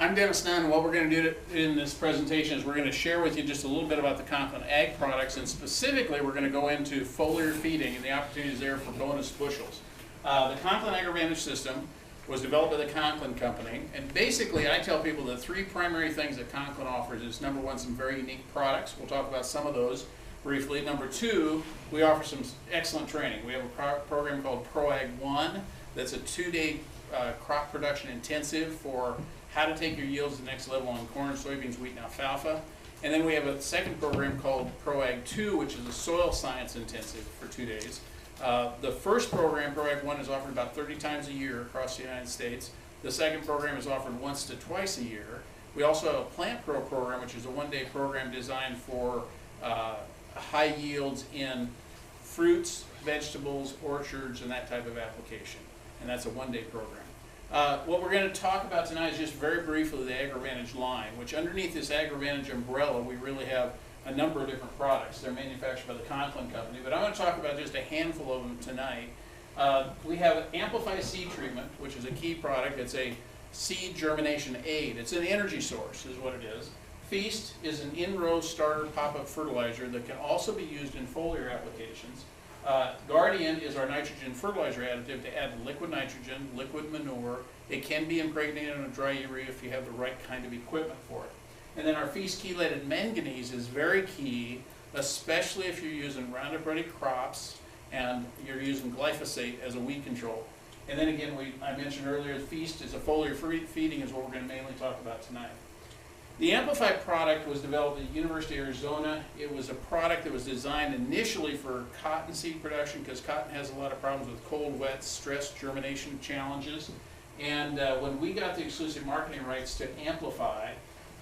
I'm Dennis Nunn, and what we're going to do in this presentation is we're going to share with you just a little bit about the Conklin ag products, and specifically we're going to go into foliar feeding and the opportunities there for bonus bushels. The Conklin AgroVantage system was developed by the Conklin company, and basically I tell people the three primary things that Conklin offers is, number one, some very unique products. We'll talk about some of those briefly. Number two, we offer some excellent training. We have a program called ProAg 1 that's a 2-day crop production intensive for how to take your yields to the next level on corn, soybeans, wheat, and alfalfa. And then we have a second program called ProAg 2, which is a soil science intensive for 2 days. The first program, ProAg 1, is offered about 30 times a year across the United States. The second program is offered once to twice a year. We also have a Plant Pro program, which is a 1-day program designed for high yields in fruits, vegetables, orchards, and that type of application. And that's a 1-day program. What we're going to talk about tonight is just very briefly the AgroVantage line, which underneath this AgroVantage umbrella we really have a number of different products. They're manufactured by the Conklin company, but I'm going to talk about just a handful of them tonight. We have Amplify Seed Treatment, which is a key product. It's a seed germination aid. It's an energy source is what it is. Feast is an in-row starter pop-up fertilizer that can also be used in foliar applications. Guardian is our nitrogen fertilizer additive to add liquid nitrogen, liquid manure. It can be impregnated on a dry urea if you have the right kind of equipment for it. And then our Feast chelated manganese is very key, especially if you're using Roundup Ready crops and you're using glyphosate as a weed control. And then again, I mentioned earlier, Feast is a foliar feeding is what we're going to mainly talk about tonight. The Amplify product was developed at the University of Arizona. It was a product that was designed initially for cottonseed production because cotton has a lot of problems with cold, wet, stress, germination challenges. And when we got the exclusive marketing rights to Amplify,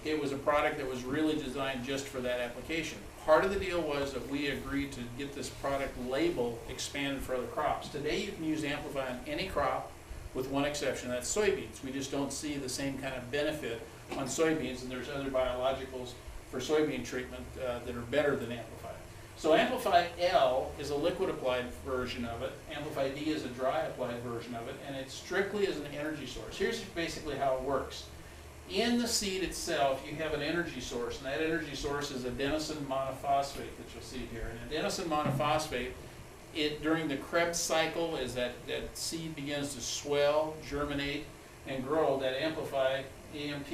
it was a product that was really designed just for that application. Part of the deal was that we agreed to get this product label expanded for other crops. Today you can use Amplify on any crop with one exception, that's soybeans. We just don't see the same kind of benefit on soybeans, and there's other biologicals for soybean treatment that are better than Amplify. So Amplify L is a liquid applied version of it. Amplify D is a dry applied version of it, and it strictly is an energy source. Here's basically how it works. In the seed itself, you have an energy source, and that energy source is adenosine monophosphate that you'll see here. And adenosine monophosphate, during the Krebs cycle, as that seed begins to swell, germinate, and grow, that Amplify AMP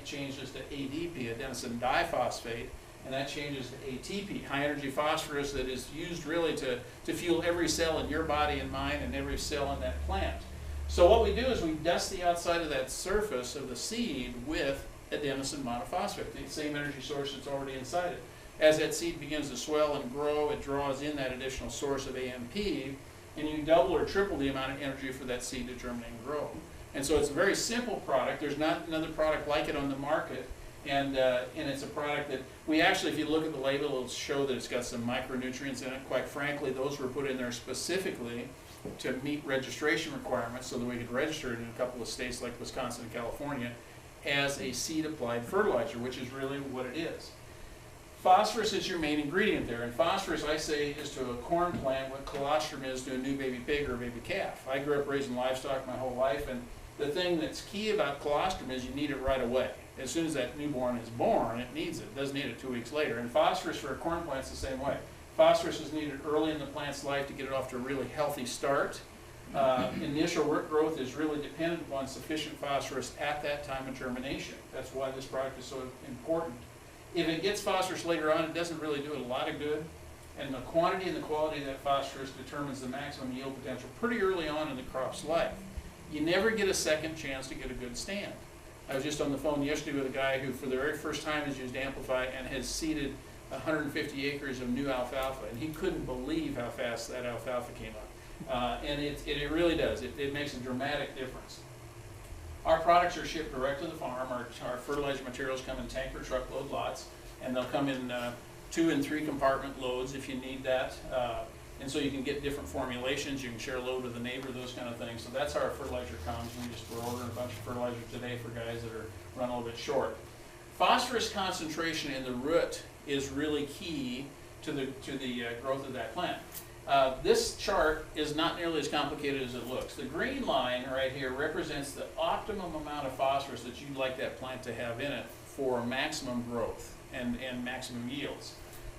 changes to ADP, adenosine diphosphate, and that changes to ATP, high energy phosphorus that is used really to fuel every cell in your body and mine and every cell in that plant. So what we do is we dust the outside of that surface of the seed with adenosine monophosphate, the same energy source that's already inside it. As that seed begins to swell and grow, it draws in that additional source of AMP, and you double or triple the amount of energy for that seed to germinate and grow. And so it's a very simple product. There's not another product like it on the market, and it's a product that we actually, if you look at the label, it'll show that it's got some micronutrients in it. Quite frankly, those were put in there specifically to meet registration requirements so that we could register it in a couple of states like Wisconsin and California as a seed-applied fertilizer, which is really what it is. Phosphorus is your main ingredient there, and phosphorus, I say, is to a corn plant what colostrum is to a new baby pig or a baby calf. I grew up raising livestock my whole life, and the thing that's key about colostrum is you need it right away. As soon as that newborn is born, it needs it. It doesn't need it 2 weeks later. And phosphorus for a corn plant is the same way. Phosphorus is needed early in the plant's life to get it off to a really healthy start. Initial root growth is really dependent upon sufficient phosphorus at that time of germination. That's why this product is so important. If it gets phosphorus later on, it doesn't really do it a lot of good. And the quantity and the quality of that phosphorus determines the maximum yield potential pretty early on in the crop's life. You never get a second chance to get a good stand. I was just on the phone yesterday with a guy who for the very first time has used Amplify and has seeded 150 acres of new alfalfa, and he couldn't believe how fast that alfalfa came up. And it really does. It makes a dramatic difference. Our products are shipped direct to the farm. Our fertilizer materials come in tanker truckload lots, and they'll come in 2 and 3 compartment loads if you need that. And so you can get different formulations. You can share a load with a neighbor, those kind of things. So that's how our fertilizer comes. We're ordering a bunch of fertilizer today for guys that are running a little bit short. Phosphorus concentration in the root is really key to the growth of that plant. This chart is not nearly as complicated as it looks. The green line right here represents the optimum amount of phosphorus that you'd like that plant to have in it for maximum growth and maximum yields.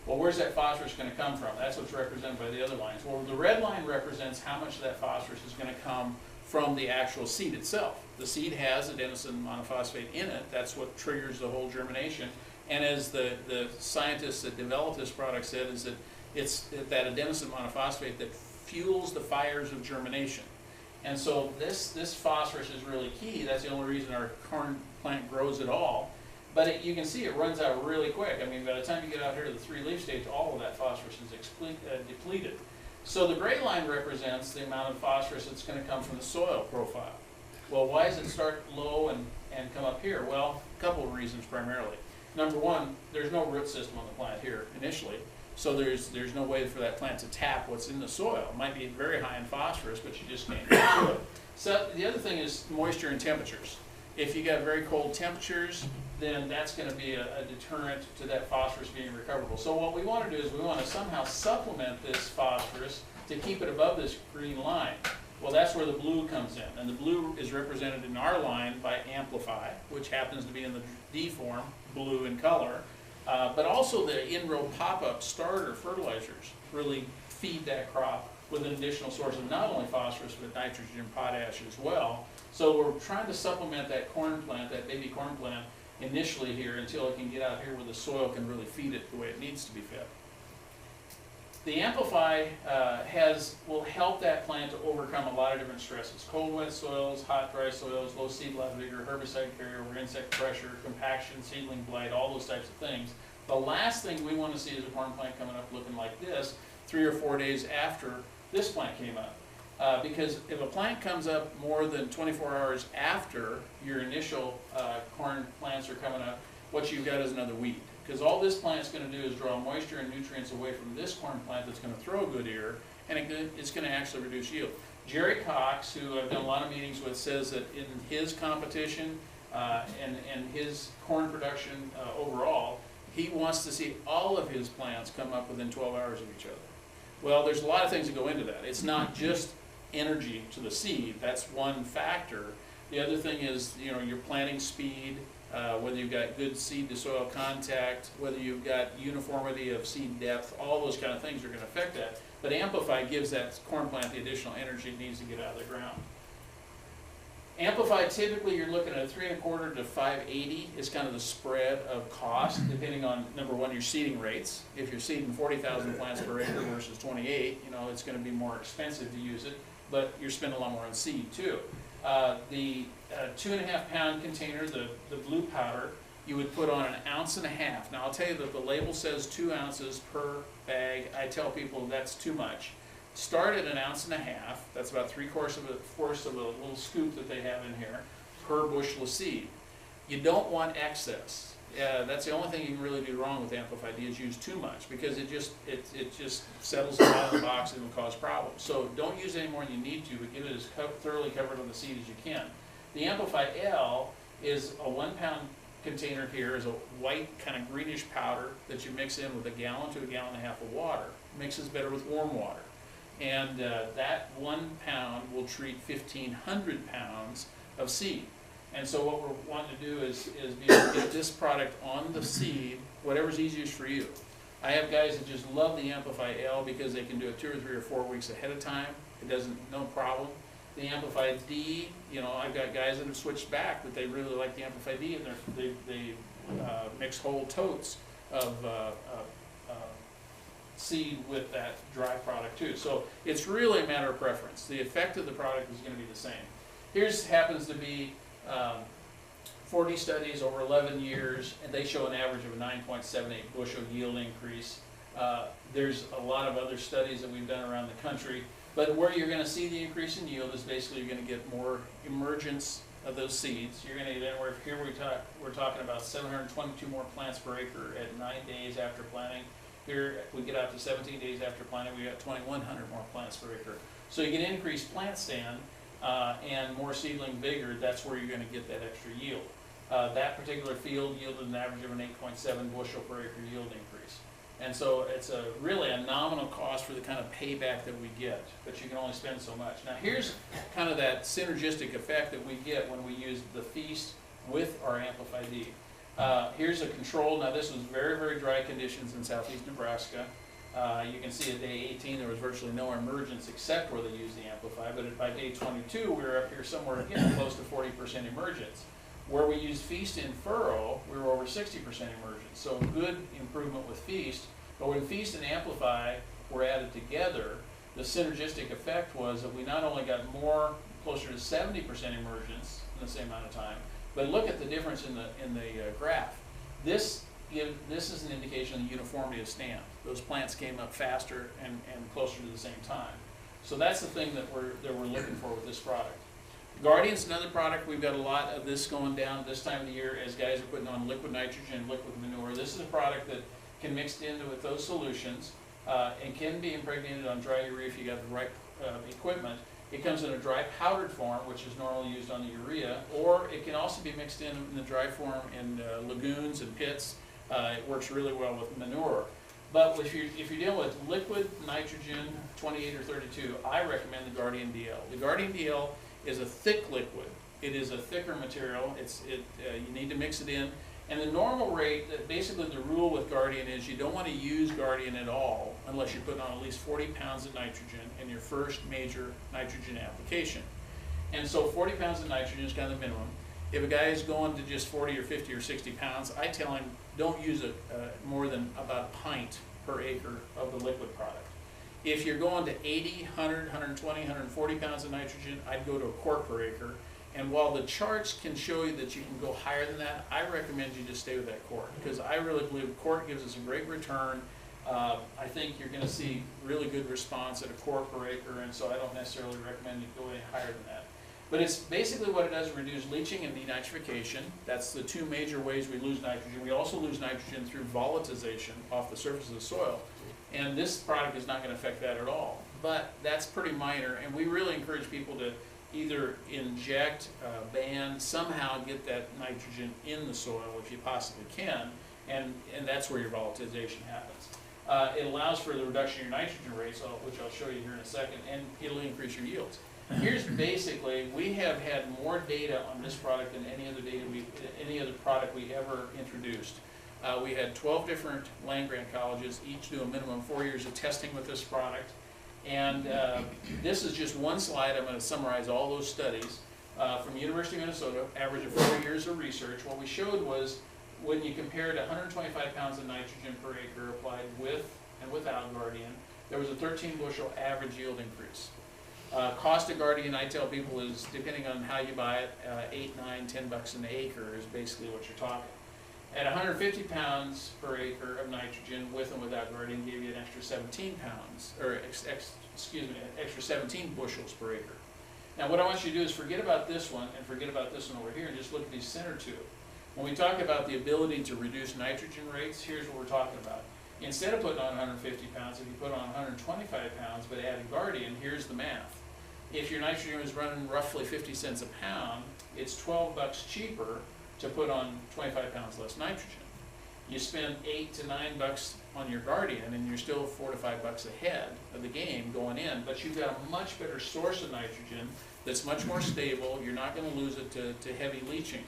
Well, where's that phosphorus going to come from? That's what's represented by the other lines. Well, the red line represents how much of that phosphorus is going to come from the actual seed itself. The seed has adenosine monophosphate in it. That's what triggers the whole germination. And as the scientists that developed this product said, is that it's that adenosine monophosphate that fuels the fires of germination. And so this phosphorus is really key. That's the only reason our corn plant grows at all. But you can see it runs out really quick. I mean, by the time you get out here to the 3-leaf stage, all of that phosphorus is depleted. So the gray line represents the amount of phosphorus that's going to come from the soil profile. Well, why does it start low and come up here? Well, a couple of reasons primarily. Number one, there's no root system on the plant here initially. So there's no way for that plant to tap what's in the soil. It might be very high in phosphorus, but you just can't get to it. So the other thing is moisture and temperatures. If you got very cold temperatures, then that's going to be a deterrent to that phosphorus being recoverable. So what we want to do is we want to somehow supplement this phosphorus to keep it above this green line. Well, that's where the blue comes in. And the blue is represented in our line by Amplify, which happens to be in the D form, blue in color. But also the in-row pop-up starter fertilizers really feed that crop with an additional source of not only phosphorus, but nitrogen and potash as well. So we're trying to supplement that corn plant, that baby corn plant, initially here until it can get out here where the soil can really feed it the way it needs to be fed. The Amplify will help that plant to overcome a lot of different stresses. Cold, wet soils, hot, dry soils, low seed lot vigor, herbicide carryover, insect pressure, compaction, seedling blight, all those types of things. The last thing we want to see is a corn plant coming up looking like this 3 or 4 days after this plant came up. Because if a plant comes up more than 24 hours after your initial corn plants are coming up, what you've got is another weed. Because all this plant's going to do is draw moisture and nutrients away from this corn plant that's going to throw a good ear, and it's going to actually reduce yield. Jerry Cox, who I've done a lot of meetings with, says that in his competition and his corn production overall, he wants to see all of his plants come up within 12 hours of each other. Well, there's a lot of things that go into that. It's not just energy to the seed. That's one factor. The other thing is, your planting speed, whether you've got good seed to soil contact, whether you've got uniformity of seed depth, all those kind of things are going to affect that. But Amplify gives that corn plant the additional energy it needs to get out of the ground. Amplify, typically you're looking at 3.25 to 580 is kind of the spread of cost, depending on, number one, your seeding rates. If you're seeding 40,000 plants per acre versus 28, it's going to be more expensive to use it, but you're spending a lot more on seed too. The 2.5 pound container, the blue powder, you would put on 1.5 ounces. Now I'll tell you that the label says 2 ounces per bag. I tell people that's too much. Start at 1.5 ounces. That's about 3/4 of a little scoop that they have in here per bushel of seed. You don't want excess. That's the only thing you can really do wrong with Amplify D is use too much, because it just settles in the box and will cause problems. So don't use any more than you need to, but get it as thoroughly covered on the seed as you can. The Amplify L is a 1 pound container here, is a white kind of greenish powder that you mix in with 1 gallon to 1.5 gallons of water. Mixes better with warm water. And that 1 pound will treat 1,500 pounds of seed. And so what we're wanting to do is be able to get this product on the seed, whatever's easiest for you. I have guys that just love the Amplify L because they can do it 2 or 3 or 4 weeks ahead of time. It doesn't, no problem. The Amplify D, I've got guys that have switched back that they really like the Amplify D, and they mix whole totes of seed with that dry product too. So it's really a matter of preference. The effect of the product is going to be the same. Here's happens to be 40 studies over 11 years, and they show an average of a 9.78 bushel yield increase. There's a lot of other studies that we've done around the country, but where you're going to see the increase in yield is basically you're going to get more emergence of those seeds. You're going to get anywhere, here we're talking about 722 more plants per acre at 9 days after planting. Here we get out to 17 days after planting, we got 2,100 more plants per acre. So you get increased plant stand and more seedling vigor. That's where you're going to get that extra yield. That particular field yielded an average of an 8.7 bushel per acre yield increase. And so it's really a nominal cost for the kind of payback that we get, but you can only spend so much. Now here's kind of that synergistic effect that we get when we use the Feast with our Amplify D. Here's a control. Now this was very, very dry conditions in southeast Nebraska. You can see at day 18 there was virtually no emergence except where they used the Amplify, but by day 22 we were up here somewhere again close to 40% emergence. Where we used Feast in furrow, we were over 60% emergence. So good improvement with Feast, but when Feast and Amplify were added together, the synergistic effect was that we not only got more, closer to 70% emergence in the same amount of time, but look at the difference in the graph. This is an indication of the uniformity of stand. Those plants came up faster and closer to the same time. So that's the thing that we're looking for with this product. Guardian's another product. We've got a lot of this going down this time of the year as guys are putting on liquid nitrogen, liquid manure. This is a product that can mix into with those solutions and can be impregnated on dry urea if you got the right equipment. It comes in a dry powdered form, which is normally used on the urea, or it can also be mixed in the dry form in lagoons and pits. It works really well with manure. But if you're dealing with liquid nitrogen 28 or 32, I recommend the Guardian DL. The Guardian DL is a thick liquid. It is a thicker material. You need to mix it in. And the normal rate, basically the rule with Guardian is you don't want to use Guardian at all unless you're putting on at least 40 pounds of nitrogen in your first major nitrogen application. And so 40 pounds of nitrogen is kind of the minimum. If a guy is going to just 40 or 50 or 60 pounds, I tell him don't use more than about a pint per acre of the liquid product. If you're going to 80, 100, 120, 140 pounds of nitrogen, I'd go to a quart per acre. And while the charts can show you that you can go higher than that, I recommend you just stay with that quart, because I really believe quart gives us a great return. I think you're going to see really good response at a quart per acre, and so I don't necessarily recommend you go any higher than that. But it's basically what it does, reduce leaching and denitrification. That's the two major ways we lose nitrogen. We also lose nitrogen through volatilization off the surface of the soil. And this product is not going to affect that at all. But that's pretty minor, and we really encourage people to either inject, ban, somehow get that nitrogen in the soil if you possibly can, and that's where your volatilization happens. It allows for the reduction in your nitrogen rates, which I'll show you here in a second, and it'll increase your yields. Here's basically, we have had more data on this product than any other product we ever introduced. We had 12 different land-grant colleges, each do a minimum 4 years of testing with this product. And this is just one slide. I'm going to summarize all those studies from University of Minnesota, average of 4 years of research. What we showed was when you compared 125 pounds of nitrogen per acre applied with and without Guardian, there was a 13 bushel average yield increase. Cost of Guardian, I tell people, is depending on how you buy it, $8, $9, $10 an acre is basically what you're talking. At 150 pounds per acre of nitrogen, with and without Guardian, gave you an extra 17 pounds, or extra 17 bushels per acre. Now what I want you to do is forget about this one and forget about this one over here and just look at these center two. When we talk about the ability to reduce nitrogen rates, here's what we're talking about. Instead of putting on 150 pounds, if you put on 125 pounds but added Guardian, here's the math. If your nitrogen is running roughly 50 cents a pound, it's $12 cheaper to put on 25 pounds less nitrogen. You spend $8 to $9 on your Guardian and you're still $4 to $5 ahead of the game going in, but you've got a much better source of nitrogen that's much more stable. You're not going to lose it to heavy leaching.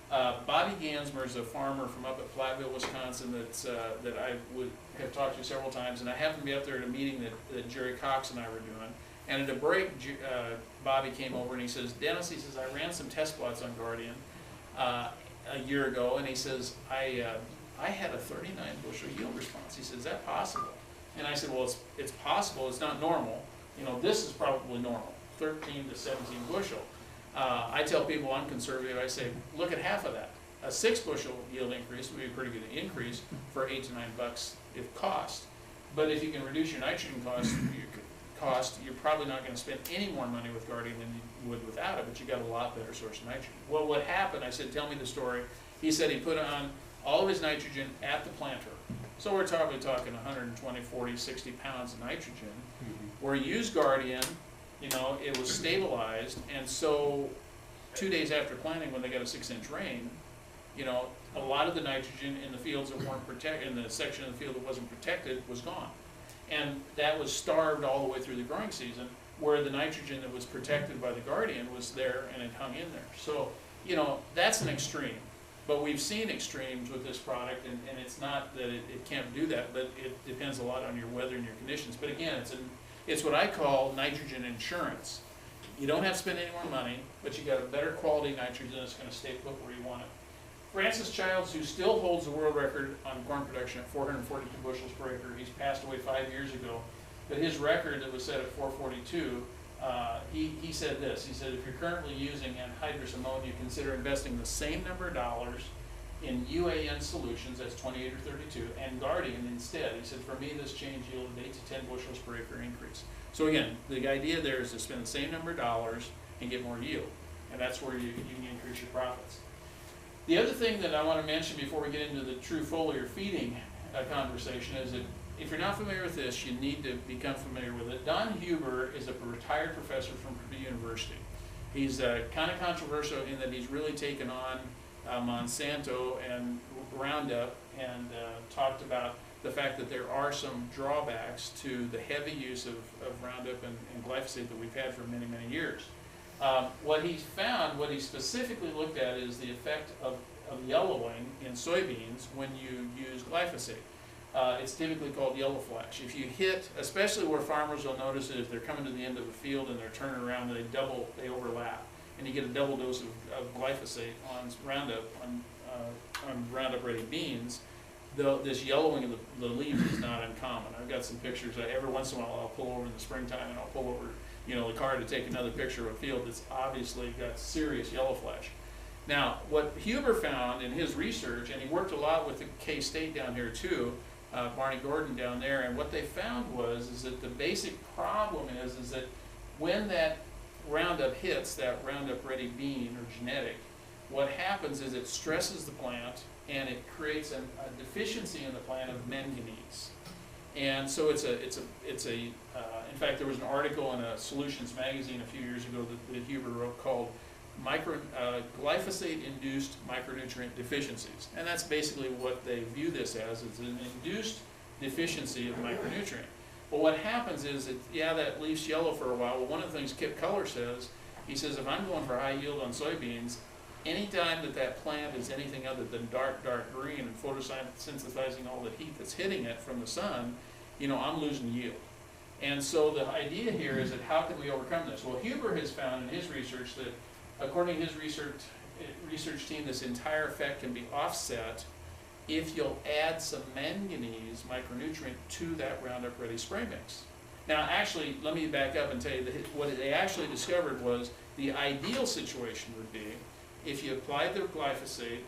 Bobby Gansmer is a farmer from up at Platteville, Wisconsin that I would have talked to several times, and I happened to be up there at a meeting that Jerry Cox and I were doing. And at a break, Bobby came over and he says, Dennis, he says, I ran some test plots on Guardian a year ago, and he says, I had a 39 bushel yield response. He says, is that possible? And I said, well, it's possible. It's not normal. You know, this is probably normal, 13 to 17 bushel. I tell people I'm conservative. I say, look at half of that. A 6 bushel yield increase would be a pretty good increase for $8 to $9 if cost. But if you can reduce your nitrogen cost, you're probably not going to spend any more money with Guardian than you would without it, but you got a lot better source of nitrogen. Well, what happened, I said, tell me the story. He said he put on all of his nitrogen at the planter. So we're probably talking 120, 40, 60 pounds of nitrogen. Where he used Guardian, you know, it was stabilized, and so 2 days after planting, when they got a 6-inch rain, you know, a lot of the nitrogen in the fields that weren't protected, in the section of the field that wasn't protected, was gone. And that was starved all the way through the growing season, where the nitrogen that was protected by the Guardian was there and it hung in there. So, you know, that's an extreme. But we've seen extremes with this product, and it's not that it can't do that, but it depends a lot on your weather and your conditions. But again, it's what I call nitrogen insurance. You don't have to spend any more money, but you got a better quality nitrogen that's going to stay put where you want it. Francis Childs, who still holds the world record on corn production at 442 bushels per acre, he's passed away 5 years ago, but his record that was set at 442, he said this. He said, if you're currently using anhydrous ammonia, consider investing the same number of dollars in UAN solutions, that's 28 or 32, and Guardian instead. He said, for me, this change yielded 8 to 10 bushels per acre increase. So again, the idea there is to spend the same number of dollars and get more yield, and that's where you can increase your profits. The other thing that I want to mention before we get into the true foliar feeding conversation is that if you're not familiar with this, you need to become familiar with it. Don Huber is a retired professor from Purdue University. He's kind of controversial in that he's really taken on Monsanto and Roundup and talked about the fact that there are some drawbacks to the heavy use of Roundup and glyphosate that we've had for many, many years. What he found, what he specifically looked at, is the effect of yellowing in soybeans when you use glyphosate. It's typically called yellow flash. If you hit, especially where farmers will notice it if they're coming to the end of a field and they're turning around, they overlap, and you get a double dose of glyphosate on Roundup, on Roundup Ready beans. This yellowing of the leaves is not uncommon. I've got some pictures. Every once in a while I'll pull over in the springtime and I'll pull over, you know, the car to take another picture of a field that's obviously got serious yellow flash. Now, what Huber found in his research, and he worked a lot with the K-State down here too, Barney Gordon down there, and what they found is that the basic problem is that when that Roundup hits that Roundup Ready bean or genetic, what happens is it stresses the plant and it creates a deficiency in the plant of manganese. And so in fact, there was an article in a Solutions magazine a few years ago that Huber wrote called glyphosate-induced micronutrient deficiencies. And that's basically what they view this as. It's an induced deficiency of micronutrient. Well, what happens is that, yeah, that leaf's yellow for a while. Well, one of the things Kip Keller says, he says, if I'm going for high yield on soybeans, anytime that plant is anything other than dark green and photosynthesizing all the heat that's hitting it from the sun, you know, I'm losing yield. And so the idea here is that how can we overcome this? Well, Huber has found in his research that, according to his research team, this entire effect can be offset if you'll add some manganese micronutrient to that Roundup Ready spray mix. Now, actually, let me back up and tell you that what they actually discovered was the ideal situation would be if you applied their glyphosate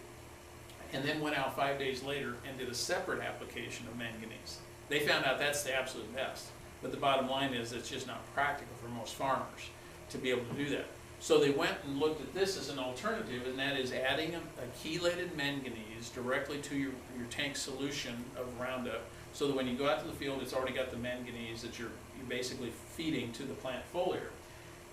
and then went out 5 days later and did a separate application of manganese. They found out that's the absolute best. But the bottom line is it's just not practical for most farmers to be able to do that. So they went and looked at this as an alternative, and that is adding a chelated manganese directly to your tank solution of Roundup, so that when you go out to the field, it's already got the manganese that you're basically feeding to the plant foliar.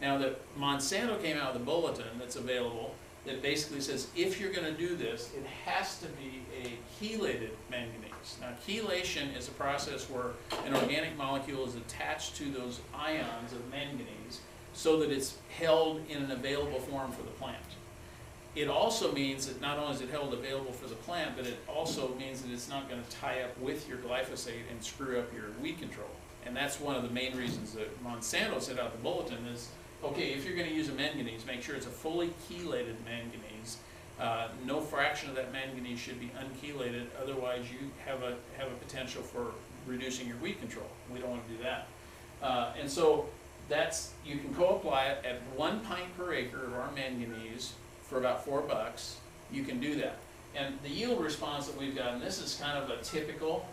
Now, the Monsanto came out with a bulletin that's available that basically says if you're going to do this, it has to be a chelated manganese. Now, chelation is a process where an organic molecule is attached to those ions of manganese so that it's held in an available form for the plant. It also means that not only is it held available for the plant, but it also means that it's not going to tie up with your glyphosate and screw up your weed control. And that's one of the main reasons that Monsanto sent out the bulletin is, okay, if you're going to use a manganese, make sure it's a fully chelated manganese. No fraction of that manganese should be unchelated, otherwise you have a potential for reducing your weed control. We don't want to do that. And so you can co-apply it at 1 pint per acre of our manganese for about $4. You can do that. And the yield response that we've got, and this is kind of a typical,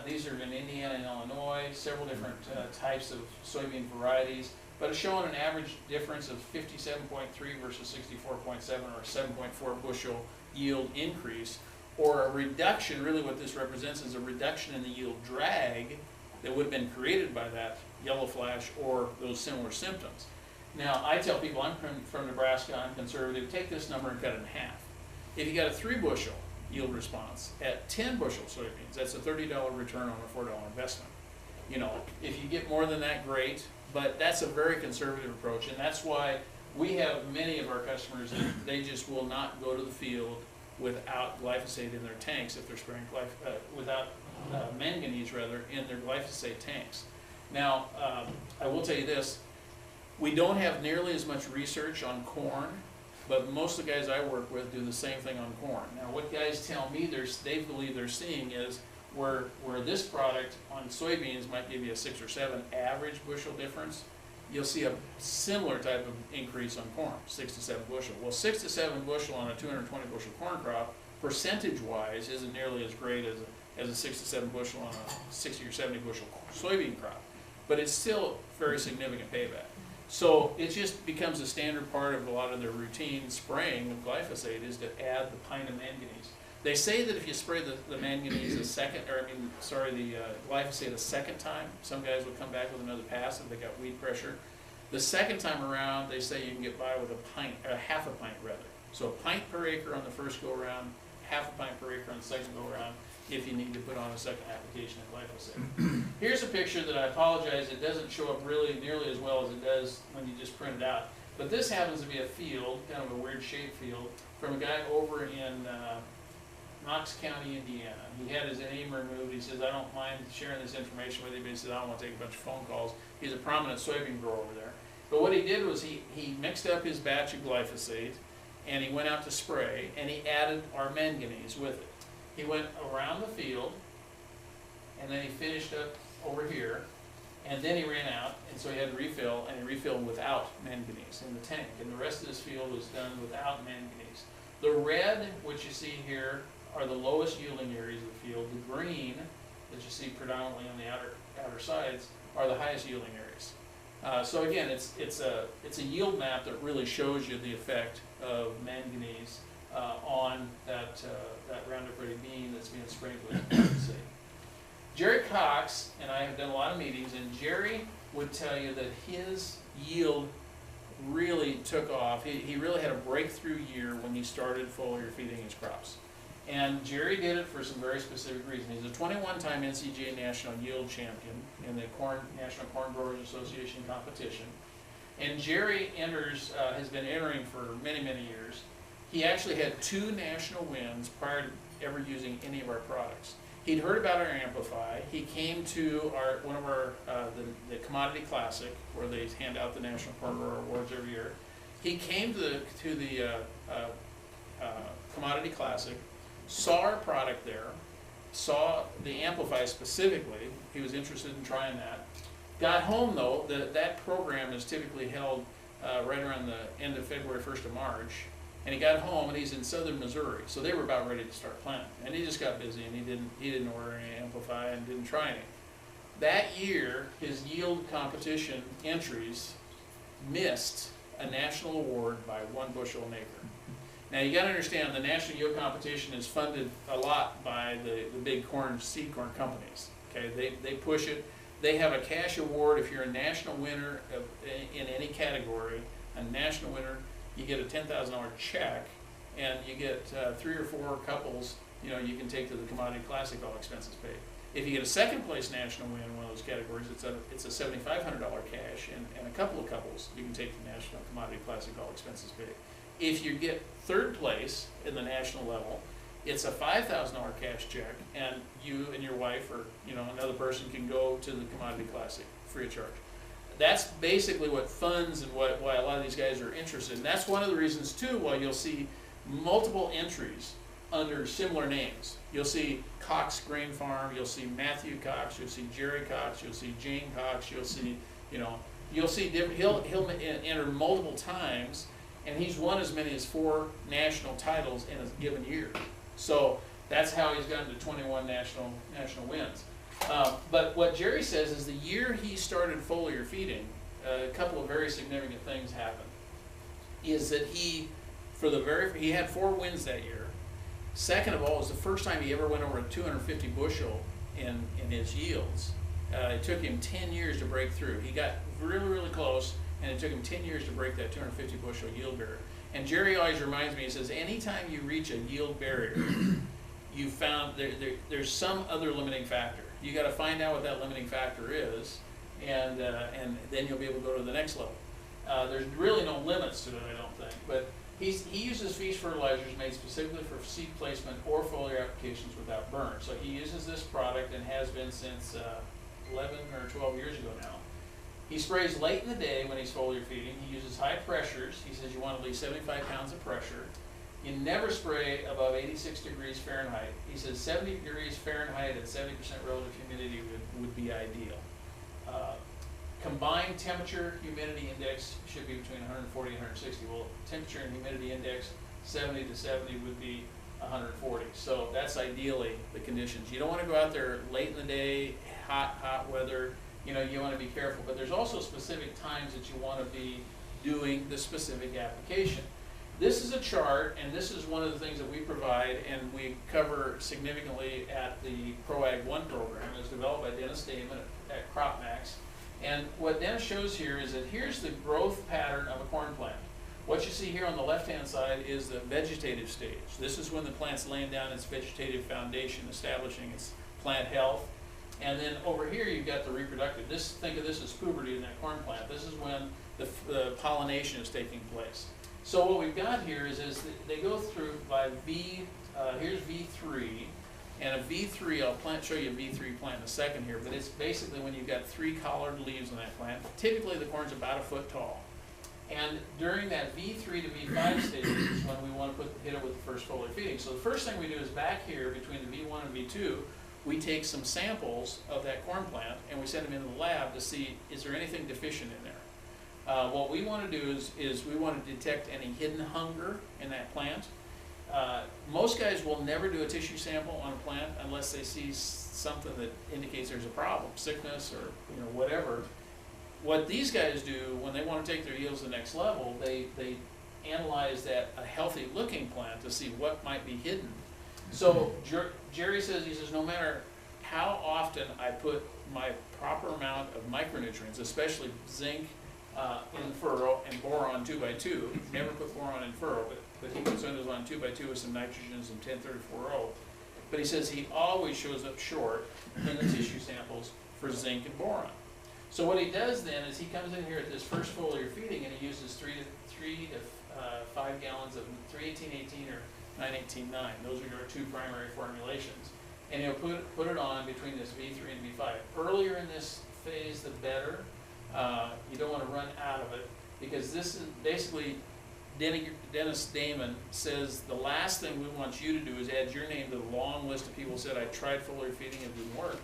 these are in Indiana and Illinois, several different types of soybean varieties, but it's showing an average difference of 57.3 versus 64.7, or a 7.4 bushel yield increase, or a reduction. Really what this represents is a reduction in the yield drag that would have been created by that yellow flash or those similar symptoms. Now, I tell people, I'm from Nebraska, I'm conservative, take this number and cut it in half. If you got a 3 bushel yield response at 10 bushel soybeans, that's a $30 return on a $4 investment. You know, if you get more than that, great, but that's a very conservative approach, and that's why we have many of our customers that they just will not go to the field without glyphosate in their tanks if they're spraying without manganese rather in their glyphosate tanks. Now, I will tell you this, we don't have nearly as much research on corn, but most of the guys I work with do the same thing on corn. Now, what guys tell me they believe they're seeing is where this product on soybeans might give you a 6 or 7 average bushel difference, you'll see a similar type of increase on corn, 6 to 7 bushel. Well, 6 to 7 bushel on a 220 bushel corn crop, percentage-wise, isn't nearly as great as a 6 to 7 bushel on a 60 or 70 bushel soybean crop, but it's still very significant payback. So it just becomes a standard part of a lot of their routine spraying of glyphosate is to add the pint of manganese. They say that if you spray the manganese the glyphosate a second time, some guys will come back with another pass if they got weed pressure. The second time around, they say you can get by with half a pint rather. So a pint per acre on the first go around, half a pint per acre on the second go around, if you need to put on a second application of glyphosate. Here's a picture that I apologize, it doesn't show up really nearly as well as it does when you just print it out. But this happens to be a field, kind of a weird shaped field, from a guy over in Knox County, Indiana. He had his name removed. He says, I don't mind sharing this information with you, but he says, I don't want to take a bunch of phone calls. He's a prominent soybean grower over there. But what he did was he mixed up his batch of glyphosate, and he went out to spray, and he added our manganese with it. He went around the field, and then he finished up over here, and then he ran out, and so he had to refill, and he refilled without manganese in the tank. And the rest of this field was done without manganese. The red, which you see here, are the lowest yielding areas of the field. The green, that you see predominantly on the outer sides, are the highest yielding areas. So again, it's a yield map that really shows you the effect of manganese on that Roundup Ready bean that's being sprayed with glyphosate. Jerry Cox and I have done a lot of meetings, and Jerry would tell you that his yield really took off. He really had a breakthrough year when he started foliar feeding his crops. And Jerry did it for some very specific reasons. He's a 21-time NCGA National Yield Champion in the National Corn Growers Association competition. And Jerry has been entering for many, many years. He actually had 2 national wins prior to ever using any of our products. He'd heard about our Amplify. He came to the Commodity Classic, where they hand out the National Corn Grower Awards every year. He came to the Commodity Classic, saw our product there, saw the Amplify specifically. He was interested in trying that. Got home though, that program is typically held right around the end of February, 1st of March. And he got home, and he's in southern Missouri, so they were about ready to start planting. And he just got busy, and he didn't order any Amplify and didn't try any. That year, his yield competition entries missed a national award by 1 bushel an acre. Now you got to understand, the national yield competition is funded a lot by the big seed corn companies. Okay, they push it. They have a cash award if you're a national winner in any category. A national winner, you get a $10,000 check, and you get 3 or 4 couples. You can take to the Commodity Classic, all expenses paid. If you get a second place national win in one of those categories, it's a $7,500 cash, and a couple of couples you can take to National Commodity Classic, all expenses paid. If you get 3rd place in the national level, it's a $5,000 cash check, and you and your wife or another person can go to the Commodity Classic free of charge. That's basically what funds and why a lot of these guys are interested. And that's one of the reasons too why you'll see multiple entries under similar names. You'll see Cox Grain Farm, you'll see Matthew Cox, you'll see Jerry Cox, you'll see Jane Cox, you'll see different. He'll enter multiple times, and he's won as many as 4 national titles in a given year. So that's how he's gotten to 21 national wins. But what Jerry says is the year he started foliar feeding, a couple of very significant things happened. Is that he had 4 wins that year. Second of all, it was the first time he ever went over 250 bushel in his yields. It took him 10 years to break through. He got really, really close, and it took him 10 years to break that 250 bushel yield barrier. And Jerry always reminds me, he says, anytime you reach a yield barrier, you found there's some other limiting factor. You got to find out what that limiting factor is, and then you'll be able to go to the next level. There's really no limits to it, I don't think, but he uses fish fertilizers made specifically for seed placement or foliar applications without burn. So he uses this product and has been since 11 or 12 years ago now. He sprays late in the day when he's foliar feeding. He uses high pressures. He says you want at least 75 pounds of pressure. You never spray above 86 degrees Fahrenheit. He says 70 degrees Fahrenheit at 70% relative humidity would be ideal. Combined temperature humidity index should be between 140 and 160. Well, temperature and humidity index 70 to 70 would be 140. So that's ideally the conditions. You don't want to go out there late in the day, hot weather. You know, you want to be careful, but there's also specific times that you want to be doing the specific application. This is a chart, and this is one of the things that we provide and we cover significantly at the ProAg 1 program. It was developed by Dennis Damon at CropMax. And what Dennis shows here is that here's the growth pattern of a corn plant. What you see here on the left-hand side is the vegetative stage. This is when the plant's laying down its vegetative foundation, establishing its plant health. And then over here you've got the reproductive. Think of this as puberty in that corn plant. This is when the pollination is taking place. So what we've got here is they go through by here's V3, and a V3, I'll show you a V3 plant in a second here, but it's basically when you've got 3 collared leaves on that plant. Typically the corn's about a foot tall. And during that V3 to V5 stage is when we want to hit it with the first foliar feeding. So the first thing we do is back here between the V1 and V2, we take some samples of that corn plant and we send them into the lab to see, is there anything deficient in there? What we want to do is we want to detect any hidden hunger in that plant. Most guys will never do a tissue sample on a plant unless they see something that indicates there's a problem, sickness or whatever. What these guys do when they want to take their yields to the next level, they analyze a healthy looking plant to see what might be hidden. So Jerry says, no matter how often I put my proper amount of micronutrients, especially zinc in furrow and boron 2x2, never put boron in furrow, but he puts those on 2x2 with some nitrogens and 1034O. But he says he always shows up short in the tissue samples for zinc and boron. So what he does then is he comes in here at this first foliar feeding and he uses 3 to 5 gallons of 318-18 or 918-9. Those are your 2 primary formulations. And he'll put it on between this V3 and V5. Earlier in this phase, the better. You don't want to run out of it because this is basically, Dennis Damon says the last thing we want you to do is add your name to the long list of people who said, I tried foliar feeding and it didn't work.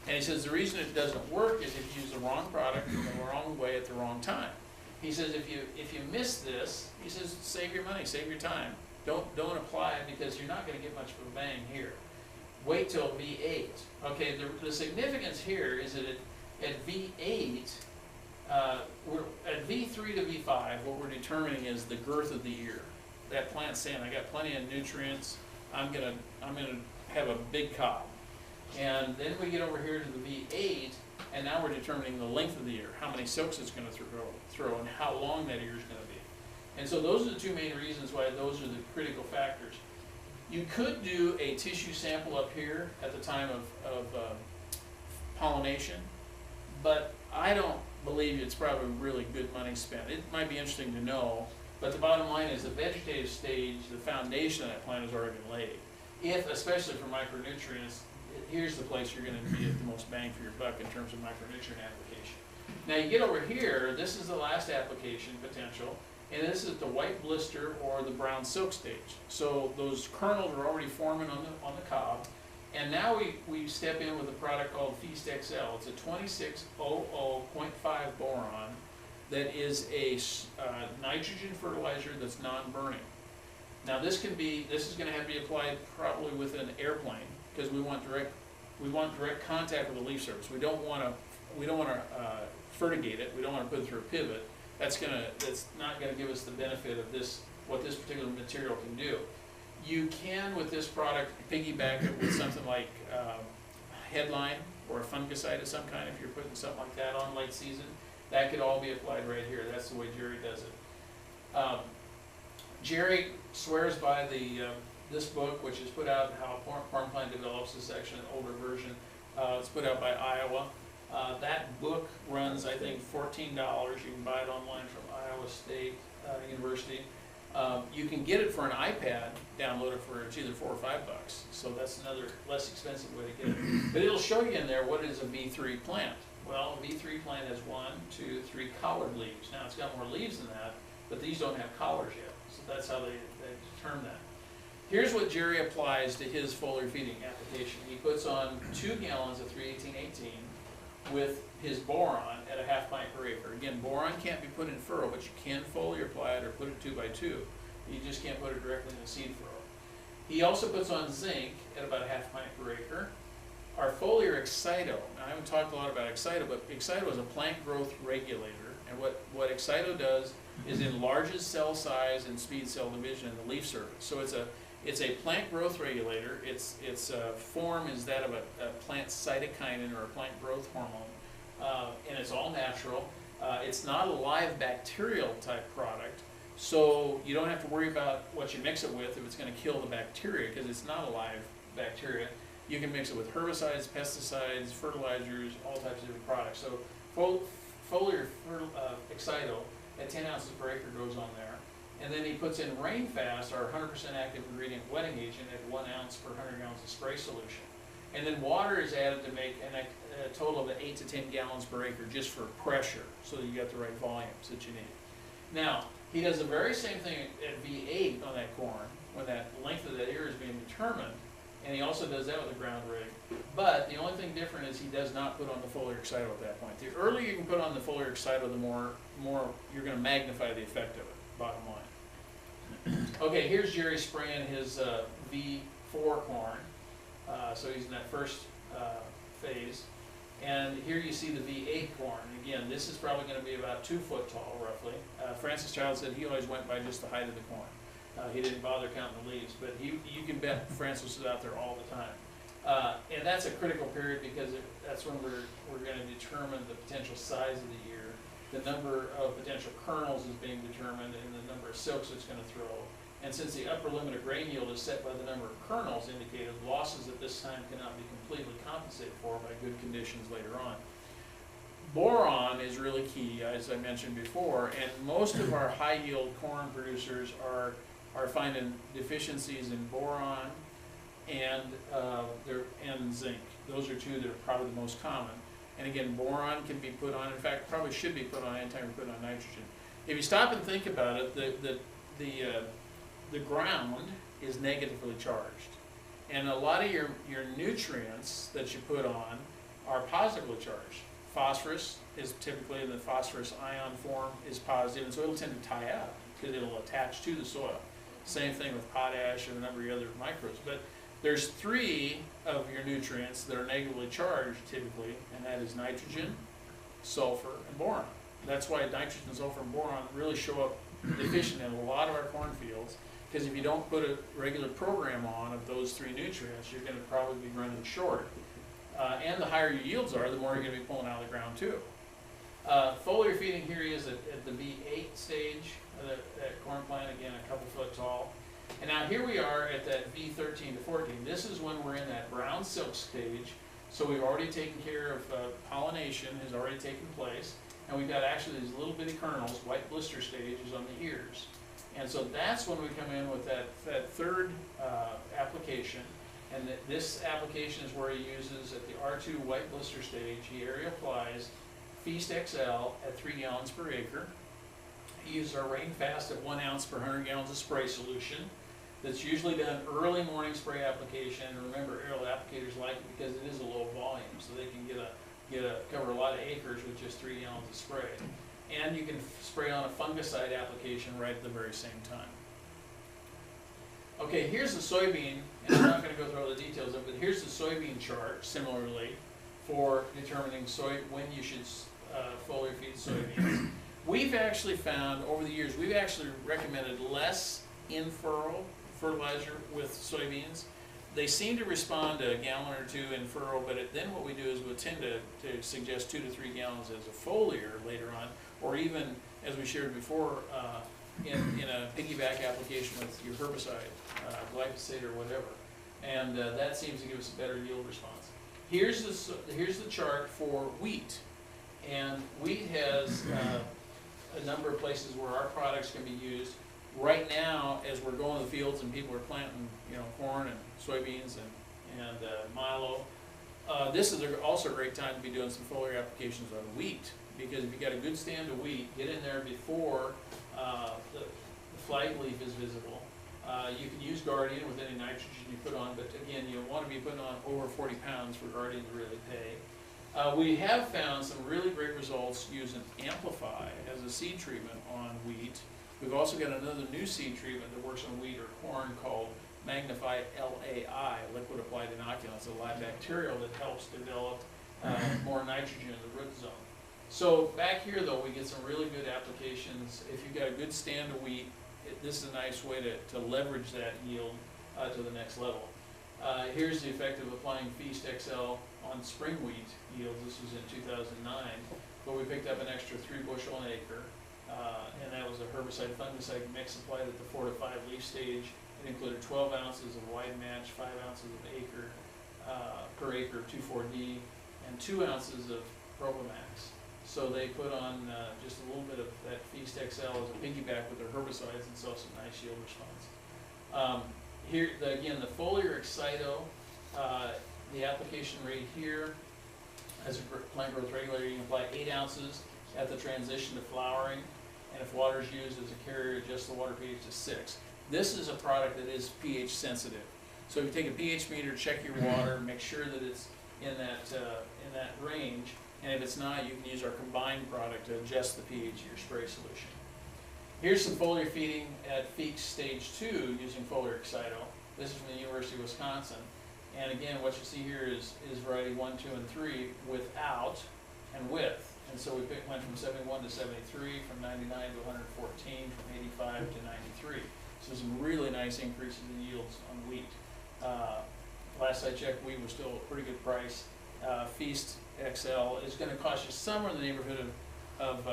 And he says the reason it doesn't work is if you use the wrong product in the wrong way at the wrong time. He says if you miss this, he says save your money, save your time. Don't apply it because you're not going to get much of a bang here. Wait till V8. Okay, the significance here is that at V8, at V3 to V5, what we're determining is the girth of the ear. That plant's saying, I got plenty of nutrients. I'm gonna have a big cob. And then we get over here to the V8, and now we're determining the length of the ear, how many silks it's going to throw, and how long that ear is going to be. And so those are the 2 main reasons why those are the critical factors. You could do a tissue sample up here at the time of pollination, but I don't believe it's probably really good money spent. It might be interesting to know, but the bottom line is the vegetative stage, the foundation of that plant has already been laid. Especially for micronutrients, here's the place you're going to be at the most bang for your buck in terms of micronutrient application. Now you get over here, this is the last application potential, and this is the white blister or the brown silk stage. So those kernels are already forming on the cob, and now we step in with a product called Feast XL. It's a 2600.5 boron that is a nitrogen fertilizer that's non-burning. Now this is going to have to be applied probably with an airplane because we want direct contact with the leaf surface. We don't want to fertigate it. We don't want to put it through a pivot. That's not going to give us the benefit of what this particular material can do. You can, with this product, piggyback it with something like headline or a fungicide of some kind if you're putting something like that on late season. That could all be applied right here. That's the way Jerry does it. Jerry swears by this book, which is put out, How a Corn Plant Develops, this is actually an older version. It's put out by Iowa. That book runs, I think, $14. You can buy it online from Iowa State University. You can get it for an iPad, download it for, it's either $4 or $5. So that's another less expensive way to get it. But it'll show you in there what is a V3 plant. Well, a V3 plant has 1, 2, 3 collared leaves. Now it's got more leaves than that, but these don't have collars yet. So that's how they determine that. Here's what Jerry applies to his foliar feeding application. He puts on 2 gallons of 318-18 with his boron at a half pint per acre. Again, boron can't be put in furrow, but you can foliar apply it or put it 2 by 2. You just can't put it directly in the seed furrow. He also puts on zinc at about a half pint per acre. Our foliar X-Cyto, now I haven't talked a lot about X-Cyto, but X-Cyto is a plant growth regulator. And what X-Cyto does is enlarges cell size and speed cell division in the leaf surface. So it's a plant growth regulator. Its form is that of a plant cytokinin or a plant growth hormone, and it's all natural. It's not a live bacterial type product, so you don't have to worry about what you mix it with if it's going to kill the bacteria, because it's not a live bacteria. You can mix it with herbicides, pesticides, fertilizers, all types of different products. So foliar X-Cyto at 10 ounces per acre goes on there. And then he puts in Rainfast, our 100% active ingredient wetting agent, at 1 ounce per 100 gallons of spray solution. And then water is added to make a total of 8 to 10 gallons per acre just for pressure, so that you got the right volumes that you need. Now, he does the very same thing at V8 on that corn, when that length of that ear is being determined, and he also does that with a ground rig. But the only thing different is he does not put on the foliar X-Cyto at that point. The earlier you can put on the foliar X-Cyto, the more you're going to magnify the effect of it, bottom line. Okay, here's Jerry spraying his V4 corn. So he's in that first phase. And here you see the V8 corn. Again, this is probably going to be about 2 foot tall, roughly. Francis Child said he always went by just the height of the corn. He didn't bother counting the leaves, but you can bet Francis is out there all the time. And that's a critical period because that's when we're going to determine the potential size of the ear. The number of potential kernels is being determined, and the number of silks it's going to throw. And since the upper limit of grain yield is set by the number of kernels indicated, losses at this time cannot be completely compensated for by good conditions later on. Boron is really key, as I mentioned before, and most of our high-yield corn producers are finding deficiencies in boron and zinc. Those are 2 that are probably the most common. And again, boron can be put on, in fact, probably should be put on anytime we put on nitrogen. If you stop and think about it, the ground is negatively charged. And a lot of your nutrients that you put on are positively charged. Phosphorus is typically in the phosphorus ion form is positive, and so it'll tend to tie up because it'll attach to the soil. Same thing with potash and a number of other microbes. But there's 3 of your nutrients that are negatively charged typically, and that is nitrogen, sulfur, and boron. That's why nitrogen, sulfur, and boron really show up deficient in a lot of our cornfields, because if you don't put a regular program on of those 3 nutrients, you're going to probably be running short. And the higher your yields are, the more you're going to be pulling out of the ground too. Foliar feeding, here he is at the V8 stage of that corn plant, again a couple foot tall. And now here we are at that V13 to 14. This is when we're in that brown silk stage. So we've already taken care of pollination has already taken place. And we've got actually these little bitty kernels, white blister stages on the ears. And so that's when we come in with that third application. And this application is where he uses, at the R2 white blister stage, he area applies Feast XL at 3 gallons per acre. He uses our Rainfast at 1 ounce per 100 gallons of spray solution. That's usually done early morning spray application. And remember, aerial applicators like it because it is a low volume, so they can cover a lot of acres with just 3 gallons of spray. And you can spray on a fungicide application right at the very same time. Okay, here's the soybean, and I'm not going to go through all the details of it, but here's the soybean chart, similarly, for determining when you should foliar feed soybeans. We've actually found, over the years, we've actually recommended less in-furrow fertilizer with soybeans. They seem to respond to a gallon or 2 in furrow, but then what we do is we'll tend to suggest 2 to 3 gallons as a foliar later on, or even, as we shared before, in a piggyback application with your herbicide, glyphosate or whatever. And that seems to give us a better yield response. Here's the chart for wheat. And wheat has a number of places where our products can be used. Right now, as we're going to the fields and people are planting, corn and soybeans and milo, this is also a great time to be doing some foliar applications on wheat, because if you got a good stand of wheat, get in there before the flag leaf is visible. You can use Guardian with any nitrogen you put on, but again, you want to be putting on over 40 pounds for Guardian to really pay. We have found some really great results using Amplify as a seed treatment on wheat. We've also got another new seed treatment that works on wheat or corn called Magnify LAI, liquid applied inoculant. It's a live bacterial that helps develop more nitrogen in the root zone. So back here though, we get some really good applications. If you've got a good stand of wheat, this is a nice way to leverage that yield to the next level. Here's the effect of applying Feast XL on spring wheat yields. This was in 2009, but we picked up an extra 3 bushel an acre, and that was a herbicide fungicide mix applied at the 4 to 5 leaf stage. It included 12 ounces of wide match, 5 ounces of per acre 2,4-D, and 2 ounces of Propomax. So they put on just a little bit of that Feast XL as a piggyback with their herbicides and saw some nice yield response. Here, again, the Foliar X-Cyto, the application rate here, as a plant growth regulator, you can apply 8 ounces at the transition to flowering, and if water is used as a carrier, adjust the water pH to 6. This is a product that is pH sensitive. So if you take a pH meter, check your water, make sure that it's in that range, and if it's not, you can use our combined product to adjust the pH of your spray solution. Here's some foliar feeding at Feast Stage 2 using Foliar X-Cyto. This is from the University of Wisconsin. And again, what you see here is variety 1, 2, and 3 without and with. And so we went from 71 to 73, from 99 to 114, from 85 to 93. So some really nice increases in yields on wheat. Last I checked, wheat was still a pretty good price. Feast XL is going to cost you somewhere in the neighborhood of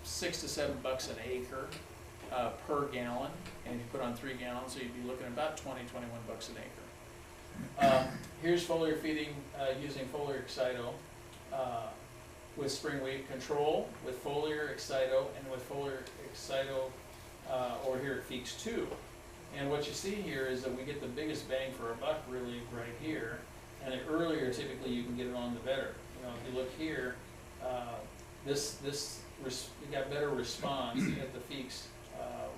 $6 to $7 an acre per gallon, and if you put on 3 gallons, so you'd be looking at about $20, $21 an acre. Here's foliar feeding using Foliar X-Cyto with spring wheat control, with Foliar X-Cyto, and with Foliar X-Cyto over here at Feast 2. And what you see here is that we get the biggest bang for our buck really right here, and the earlier typically you can get it on, the better. If you look here, you got better response at the Feast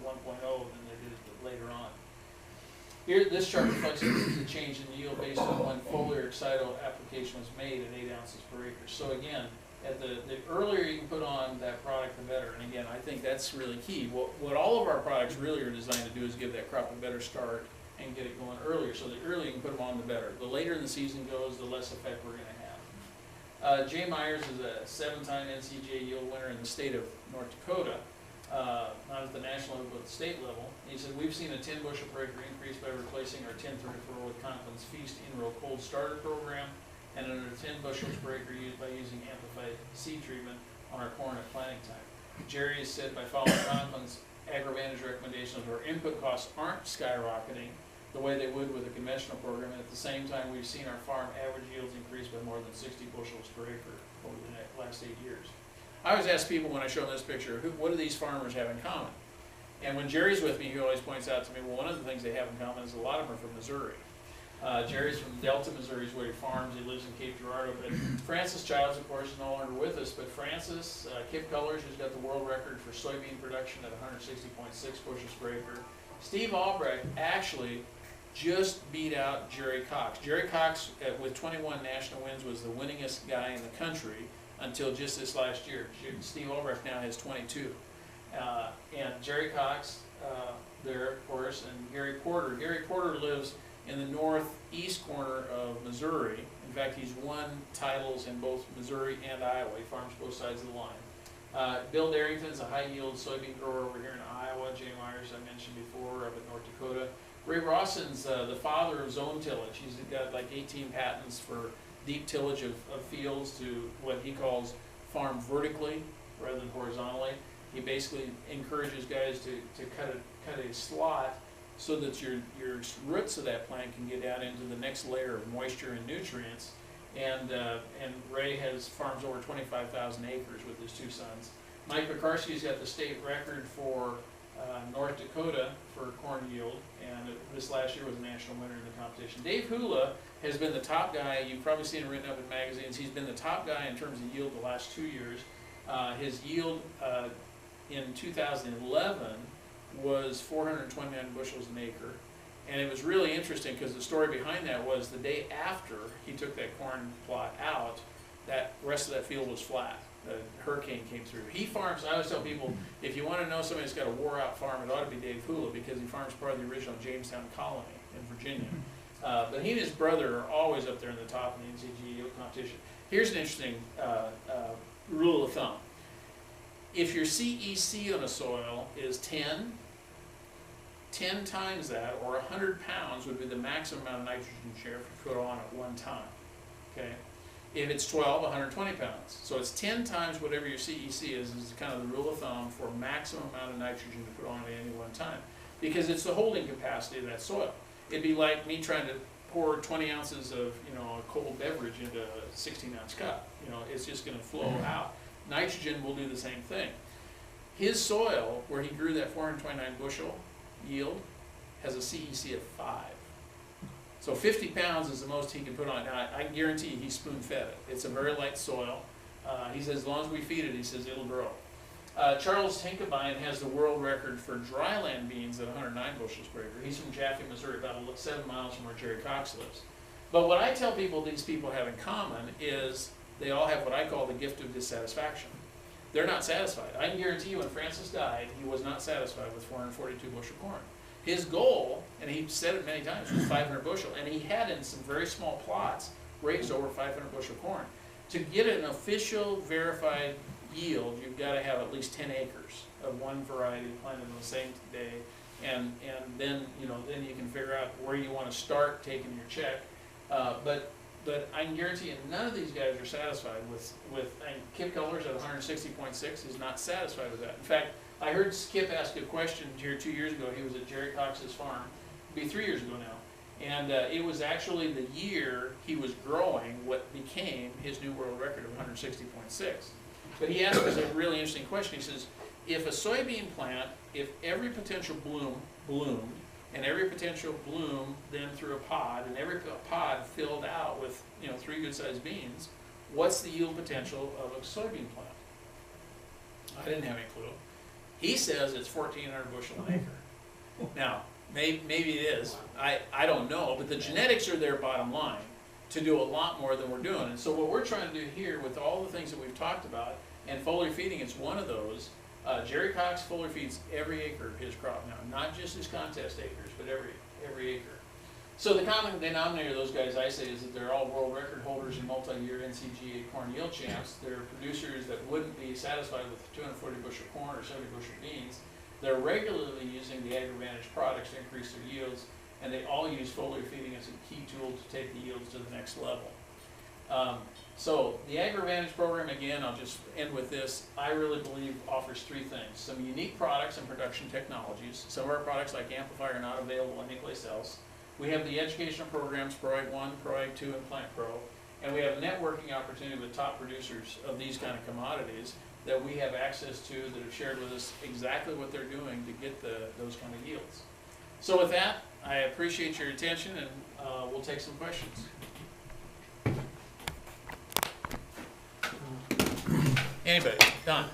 1.0 than they did later on. Here, this chart reflects the change in yield based on when Foliar X-Cyto application was made at 8 ounces per acre. So again, at the earlier you can put on that product, the better. And again, I think that's really key. What all of our products really are designed to do is give that crop a better start and get it going earlier. So the earlier you can put them on, the better. The later in the season goes, the less effect we're going to have. Jay Myers is a 7-time NCGA yield winner in the state of North Dakota, not at the national level, but at the state level. He said, we've seen a 10 bushel per acre increase by replacing our 1034 with Conklin's Feast in-row cold starter program, and another 10 bushels per acre used by using amplified seed treatment on our corn at planting time. Jerry has said by following Conklin's AgroVantage recommendations, our input costs aren't skyrocketing the way they would with a conventional program, and at the same time we've seen our farm average yields increase by more than 60 bushels per acre over the last 8 years. I always ask people when I show them this picture, what do these farmers have in common? And when Jerry's with me, he always points out to me, well, one of the things they have in common is a lot of them are from Missouri. Jerry's from Delta, Missouri is where he farms. He lives in Cape Girardeau. But Francis Childs, of course, is no longer with us. But Francis, Kip Cullers, who's got the world record for soybean production at 160.6 bushels per acre. Steve Albrecht actually just beat out Jerry Cox. Jerry Cox, with 21 national wins, was the winningest guy in the country until just this last year. Steve Albrecht now has 22. And Jerry Cox there, of course, and Gary Porter. Gary Porter lives in the northeast corner of Missouri. In fact, he's won titles in both Missouri and Iowa. He farms both sides of the line. Bill Darrington's a high-yield soybean grower over here in Iowa. Jay Myers, I mentioned before, up in North Dakota. Ray Rawson's the father of zone tillage. He's got like 18 patents for deep tillage of fields to what he calls farm vertically rather than horizontally. He basically encourages guys to cut a slot so that your roots of that plant can get down into the next layer of moisture and nutrients. And Ray farms over 25,000 acres with his two sons. Mike McCarskey's got the state record for North Dakota for corn yield, and this last year was a national winner in the competition. Dave Hula has been the top guy. You've probably seen him written up in magazines. He's been the top guy in terms of yield the last 2 years. His yield in 2011 was 429 bushels an acre. And it was really interesting because the story behind that was the day after he took that corn plot out, that rest of that field was flat. The hurricane came through. He farms, I always tell people, if you want to know somebody that's got a wore-out farm, it ought to be Dave Hula, because he farms part of the original Jamestown colony in Virginia. But he and his brother are always up there in the top in the NCG yield competition. Here's an interesting rule of thumb. If your CEC on a soil is 10 times that, or 100 pounds, would be the maximum amount of nitrogen share if you put on at one time. Okay? If it's 12, 120 pounds. So it's 10 times whatever your CEC is kind of the rule of thumb for maximum amount of nitrogen to put on at any one time. Because it's the holding capacity of that soil. It'd be like me trying to pour 20 ounces of a cold beverage into a 16-ounce cup. It's just going to flow out. Nitrogen will do the same thing. His soil, where he grew that 429 bushel yield, has a CEC of 5. So 50 pounds is the most he can put on. Now, I guarantee you he spoon-fed it. It's a very light soil. He says as long as we feed it, he says it'll grow. Charles Hinkebine has the world record for dryland beans at 109 bushels per acre. He's from Jaffe, Missouri, about 7 miles from where Jerry Cox lives. But what I tell people these people have in common is they all have what I call the gift of dissatisfaction. They're not satisfied. I can guarantee you when Francis died, he was not satisfied with 442 bushel corn. His goal, and he said it many times, was 500 bushel, and he had in some very small plots raised over 500 bushel corn. To get an official verified yield, you've got to have at least 10 acres of one variety planted on the same day, and then then you can figure out where you want to start taking your check. But I can guarantee you none of these guys are satisfied with and Kip Cullers at 160.6 is not satisfied with that. In fact, I heard Skip ask a question here 2 years ago. He was at Jerry Cox's farm, it'd be 3 years ago now. And it was actually the year he was growing what became his new world record of 160.6. But he asked us a really interesting question. He says, if a soybean plant, if every potential bloom bloomed, and every potential bloom then through a pod, and every pod filled out with 3 good-sized beans, what's the yield potential of a soybean plant? I didn't have any clue. He says it's 1,400 bushel an acre. Now, maybe it is. I don't know, but the genetics are their bottom line to do a lot more than we're doing. And so what we're trying to do here with all the things that we've talked about, and foliar feeding is one of those. Jerry Cox foliar feeds every acre of his crop now, not just his contest acres, but every acre. So the common denominator of those guys, I say, is that they're all world record holders in multi-year NCGA corn yield champs. They're producers that wouldn't be satisfied with 240 bushel corn or 70 bushel beans. They're regularly using the AgroVantage products to increase their yields, and they all use foliar feeding as a key tool to take the yields to the next level. So the AgroVantage program, again, I'll just end with this, I really believe offers 3 things. Some unique products and production technologies. Some of our products like Amplifier are not available anyplace else. We have the educational programs, ProAg 1, ProAg 2, and Plant Pro. And we have a networking opportunity with top producers of these kind of commodities that we have access to, that have shared with us exactly what they're doing to get those kind of yields. So with that, I appreciate your attention, and we'll take some questions. Anybody? Don?